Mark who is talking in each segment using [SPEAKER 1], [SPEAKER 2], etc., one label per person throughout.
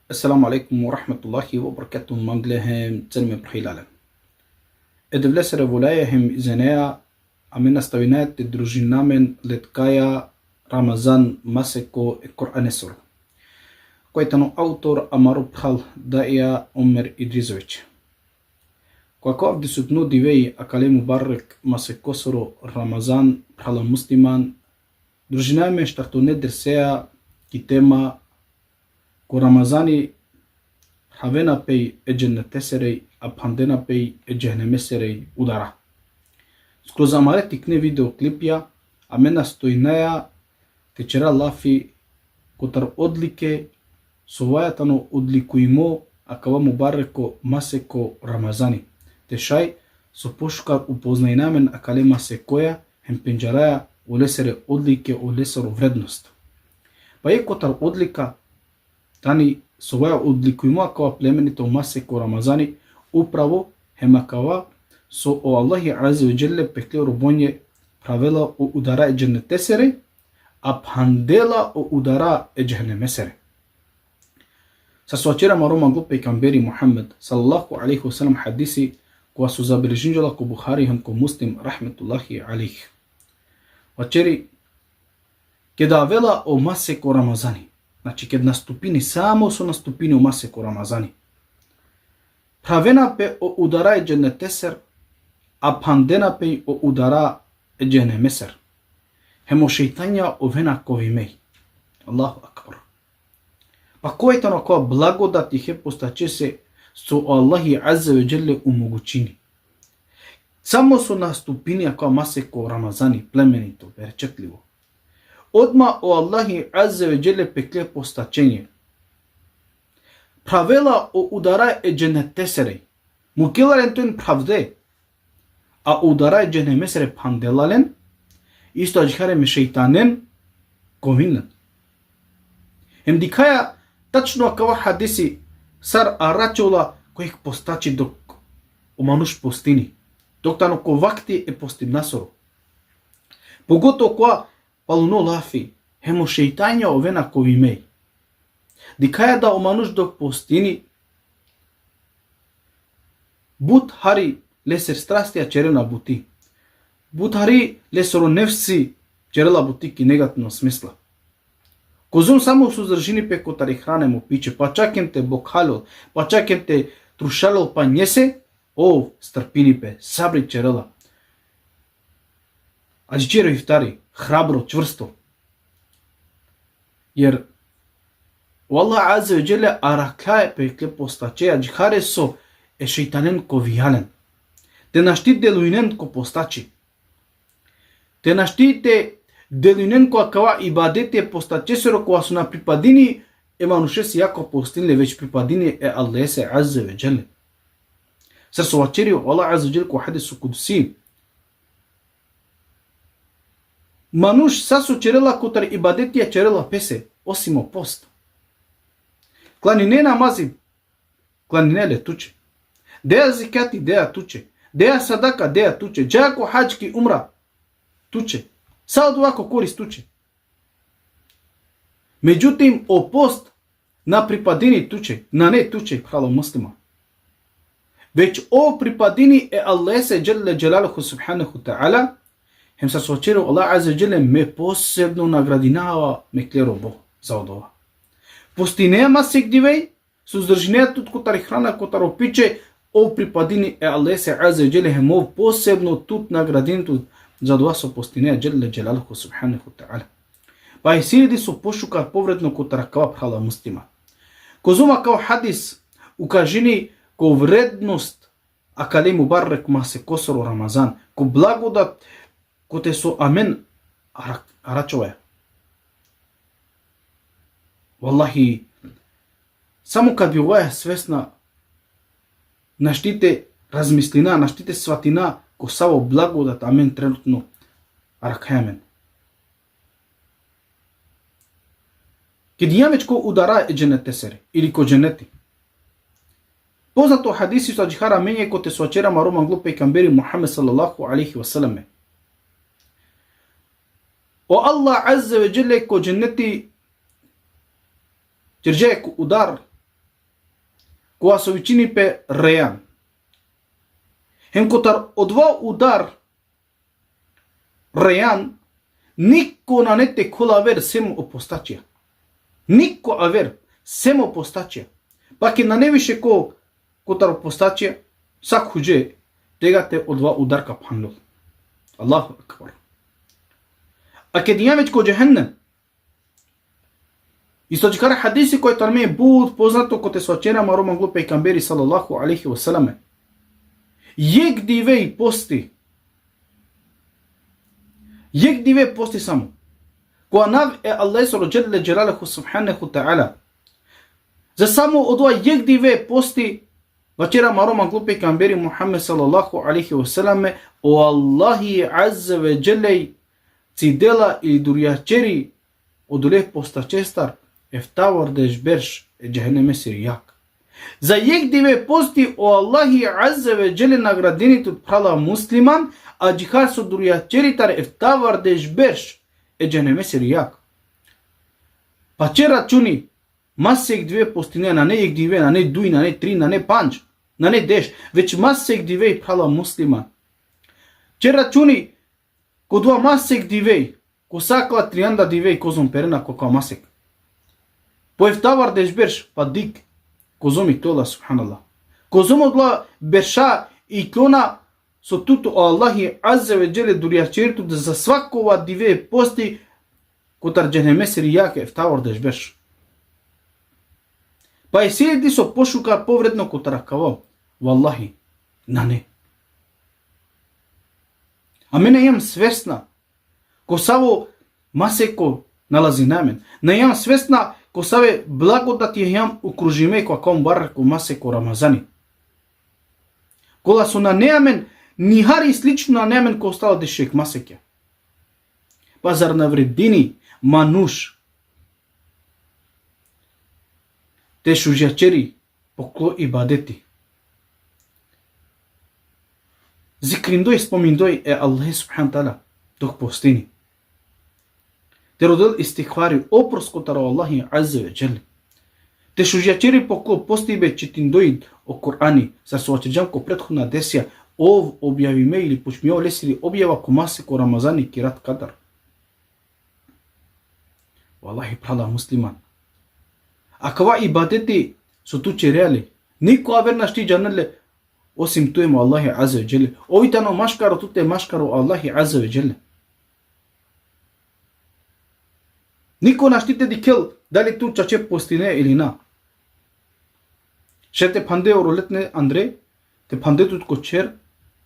[SPEAKER 1] Assalamu alaikum wa rahmatullahi wa barakatuh manglehem tselme prhilalan. Edevlesere volajehem izenea amena stavinat družinamen letkaja Ramazan maseko e Kur'anesor. Koitano autor Amaru Phal Daia Omer Idrizović. Kako avdi sutnu divei akale mubarak masekosoro Ramazan phala musliman družiname štartone dersea kitema ko Ramazani havena pej e dženneteserej a pandena pej e džehnemeserej udara. Skroz amare tikne videoklipja a mena stojneja tečera lafi kotar odlike sovajatano odlikujmo a kava mubareko maseko Ramazani. Tešaj so poškar upoznajnamen a kale masekoja hem penđaraja u lesere odlike u leseru vrednost. Pa je kotar odlika tani svoja odlikujmo kao plemenito maseko Ramazani upravo hemakava so o Allahi azza wa jalla pekle robonje pravila o udara e džennetesere a pandela o udara e džehnemesere. Sa sočera maroma glupe kamberi Muhammed sallallahu alaihi wasallam hadisi koja su zabeležila ko Buhari ko Muslim rahmetullahi alaihi. Vačeri kada vela o maseko Ramazani. Znači, kad nastupini, samo su nastupini u maseku Ramazani. Pravena pe o udara e dženneteser, a pandena pe o udara e džehnemeser. Hemo šeitanja o vena kovi mej. Allahu akbar. Pa ko je tano koja blagodat i postače se su Allahi azza wa jalla umogućini. Samo su nastupini ako maseku Ramazani, plemenito, berčetljivo. Odma o Allahi azza wa jalla pekle postačenje. Pravela o udara e dženneteserej. Mukilaren tuen pravde. A udara e džennemesere pandelalen. Isto ađhare me šeitanen kovinlen. Hem dikaja tačno akava hadisi sar aračola kojih postači dok u manuš postini. Dok tano ko vakti e postim nasoru. Pogotovo koja paluno lafi, hemo šeitanja ovena kovi mej. Dikaja da o manuš dok postini, but hari leser strastija čerena buti. But hari lesero nefsi čerela buti ki negativno smisla. Kozum samo suzdržini pe kotari hranemo piće, pa čakem te bokhalol, pa čakem te trušalol pa njese, o strpini pe, sabri čerela. Ađičero iftari, hrabro, čvrsto. Jer u Allah azza wa jalla arakaje pekle postače, ađihare so e šeitanen ko vijalen. Te naštit deluinen ko postači. Te naštite deluinen ko akava ibadete postače sero koja su na pripadini e manuše si jako postinle već pripadini e Allah se azza wa jalla. Sar su vačerio Allah azza wa jalla ko hadisu kudusi. Manuš sasu čerela kotar ibadetija čerela pese, osimo post. Klanine namazi, klanine le tuče. Deja zikati, deja tuče. Deja sadaka, deja tuče. Džako hađki umra, tuče. Sad ovako korist tuče. Međutim, o post na pripadini tuče, na ne tuče, hvala muslima. Već o pripadini e Allah se jalla jalaluhu subhanahu ta'ala, hem sa sočero Allah azza wa jalla me posebno nagradinava me klerobo za odova. Postineja masek divej, suzdržinea tut kotar hrana kotar opiče, o pripadini e Allah se azza wa jalla hemov posebno tut nagradin tut za odova so postineja jalla jalaluhu subhanahu ta'ala. Pa je siridi su pošukar povredno kotar kava phala muslima. Kozuma kao hadis ukažini ko vrednost akale mubarek masekosoro Ramazan, ko blagodat kote su amen aračove. Wallahi, samo kad bi ovaja svesna naštite razmislina, naštite svatina ko samo blagodat amen trenutno arakajamen. Kad jameć ko udara e dženetesere ili ko dženeti. Poznato hadisi su ađihara menje kote su ačera maroman glupe i kamberi Muhammed sallallahu alaihi wasallam. O Allah azza wa jalla ko dženneti Jer je udar која со вичини пе рејан. Хем котар одва удар рејан, нико на не те кола авер сем опостачија. Нико авер сем опостачија. Пак на не више котар опостачија, сак хуже, тега те одва удар ка панлул. Аллаху акбар. А ке дијавеќ ко джехеннем, исто чекара хадиси кој тарме буд познато коте свачена марома глупе и камбери салаллаху алейхи васеламе. Јек дивеј пости. Јек дивеј пости само. Која нав е Аллах со роджеле джелалеху субханеху та'ала. За само одва јек дивеј пости вачера марома глупе и камбери Мухаммед салаллаху алейхи васеламе о Аллахи азза ве джеле цидела или дуријачери одуле постачестар ефтавар дежберш е джехенеме сиријак. За јек диве пости о Аллахи азза ве джеле наградените од прала муслиман, а джихар со дуријачеритар ефтавар дежберш е джехенеме сиријак. Па че рачуни масек диве постине, на не јек диве, на не дуј, на не три, на не панч, на не деш, веќе масек диве и прала муслиман. Че рачуни ко два масек дивеј, ко сакла тријанда дивеј козом перена кока масек. По ефтавар дежберш, па дик, козом и тола, субханаллах. Козом одла берша и клона со туто о Аллахи азза ве джеле дуријачериту да за свакова дивеј пости котар джехенеме сиријак ефтавар дежберш. Па и седи со пошука повредно котара каво, валлахи, на не. А мене јам свесна, ко саво масеко налази на мен. Не јам свесна, ко саве благодат ја јам укружиме која ком бар ко масеко Рамазани. Кола со на неамен, нихари слично на неамен ко остава дешек масеке. Па зар навредини, мануш, те шужјачери, покло и бадети. Зикриндој, споминдој е Аллах субхан тала, док постини. Те родил истихвари, опрос котаро Аллахи азза ве джеле. Те шужјачери покло постибе читиндој о Корани, сар суачеджам ко претходна десија, ов објавиме или почмио лесили објава комасе ко Рамазани кират кадар. Валлахи прала муслиман. А кава ибадети со туче реали, нико аверна шти джанеле, осим туемо Аллахи азза ве джеле. Овитано машкаро туте машкаро Аллахи азза ве джеле. Нико наштите дикел дали ту чаче постине или на. Ше те панде оролетне Андре, те панде тут кочер,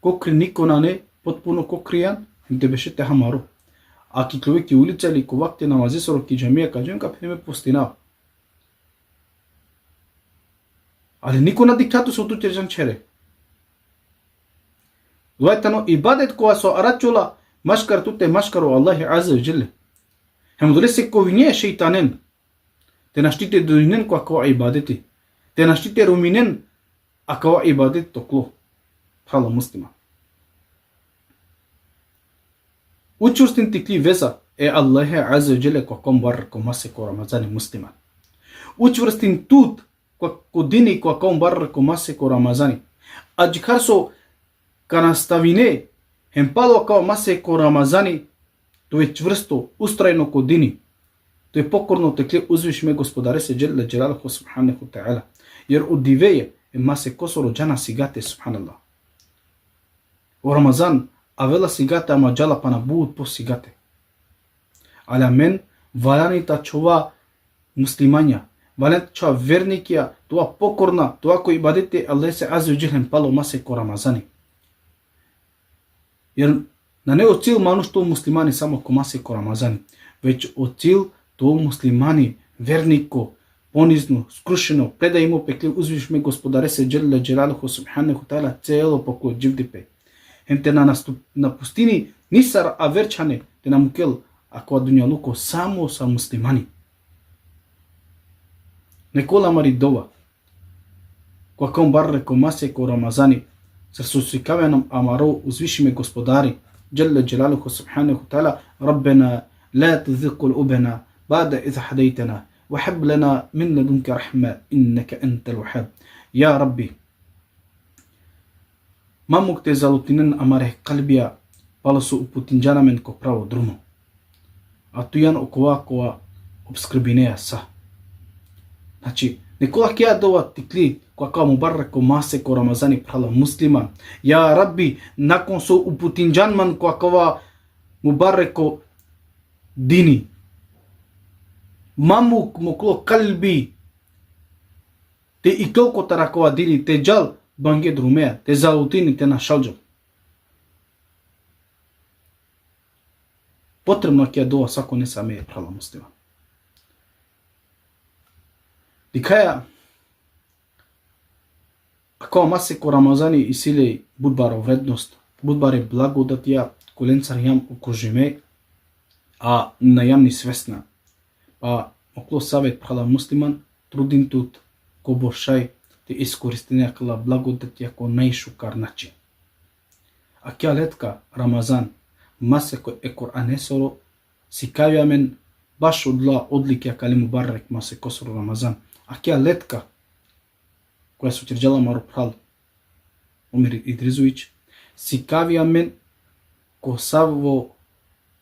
[SPEAKER 1] кокри нико на не, потпуно кокријан, им те беше те хамаро. А ки човек ки улица или ковакте намазе соро ки джамија кажем ка пеме постина. Але нико на диктату со ту чержан чере. Дуајтано ибадет која со арачула машкар туте машкаро Аллахи азза ве джеле. Хем доле се ковине шејтанен. Те наштите дојнен која ибадети. Те наштите руминен а која ибадет токло. Хала муслима. Учурстин тикли веза е Аллахи азза ве джеле која ком бар ко масе ко Рамазани муслима. Учурстин тут која дини која ком бар ко масе ко Рамазани. А джихар со канаставине хем пало као масе ко Рамазани, то е чврсто, устрајно ко дини. То е покорно текле узвишме Господаре се джеле джелалху субханеху та'ала. Јер од дивеје е масе косо роджана сигате субханаллах. О Рамазан, авела сигате ама джала пана буд по сигате. Аля мен, валянита чова муслимања, валянита чова верникија, тоа покорна, тоа кој ибадете Аллах се азза ве джеле пало масе ко Рамазани. Јер на не од цил мануш тоа муслимани само ко масе ко Рамазани, веќе од цил тоа муслимани, вернико, понизно, скрушено, преда има пекле узвишме Господаре се джеле джелалху субханеху та'ала цело покло дживдипе. Хем те на пустини нисар аверчане те на мукел, ако дунјалуко само са муслимани. Некола мари дова, која ком барре ко масе ко Рамазани, сар сусикавенам амаро узвишиме Господари جل جلاله سبحانه وتعالى ربنا لا تزغ قلوبنا بعد إذ هديتنا وهب لنا من لدنك رحمة إنك أنت الوهاب. يا ربي mamuk te zalutinen amare kalbia palasu uputinjana men ko pravo drumo. A tu jan okoa obskrbinea sa. Znači, nekola kja dova tikli koja kao mubarak ko mase ko Ramazani prala muslima. Ja Rabbi, nakon so uputinjan man koja kao mubarak ko dini. Mamuk moklo kalbi te ikoko tarakova dini te jal bange drumea, te zalutini te na šalđo. Potrebno je dova svako ne same je prala muslima. Dikaja, ako mase ko Ramazani i sile budbaro vrednost, budbare blagodatija, kolencar jam okružime, a na jamni svesna. Pa oklo savet prala musliman, trudin tut ko bošaj te iskoristene akla blagodatija ko najšukar način. A kja letka Ramazan, mase ko e Kur'anesoro, si kavja men baš odlikja kali mubarek mase kosoro Ramazan. A kja letka koja su tirđala maru pral Umir Idrizović, si kavja men ko savo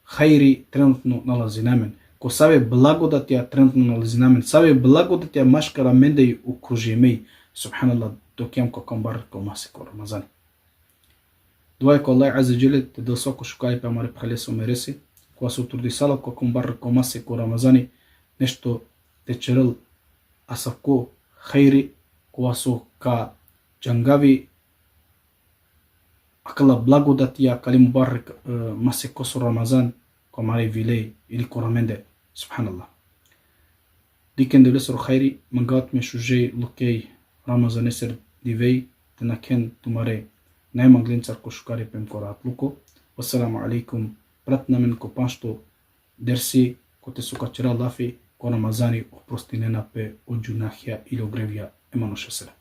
[SPEAKER 1] hajri trenutno nalazi namen. Ko save blagodatja trenutno nalazi namen. Save blagodatja maškara mendej ukruži mej. Subhanallah, dok jam kakam bar ko mase ko Ramazan. Dua ko Allah Azza Jalla te da svako šukaj pa mare praleso meresi. Ko su trudisala kakam bar ko mase ko Ramazani. Nešto te čerel asako hajri ko su ka jangavi akala blagodatja kali mubarak mase ko su Ramazan ko mare vilej ili ko ramende. Subhanallah. Diken devlesor khairi mangat me shujay lukay Ramazan eser divei tenaken tumare najmanglincar ko shukari pem korat luko. Wassalamu alaikum. Pratna men ko panšto dersi ko te sukachira lafi ko Ramazani oprostinena pe od junahja ili ogrevja emano šesera.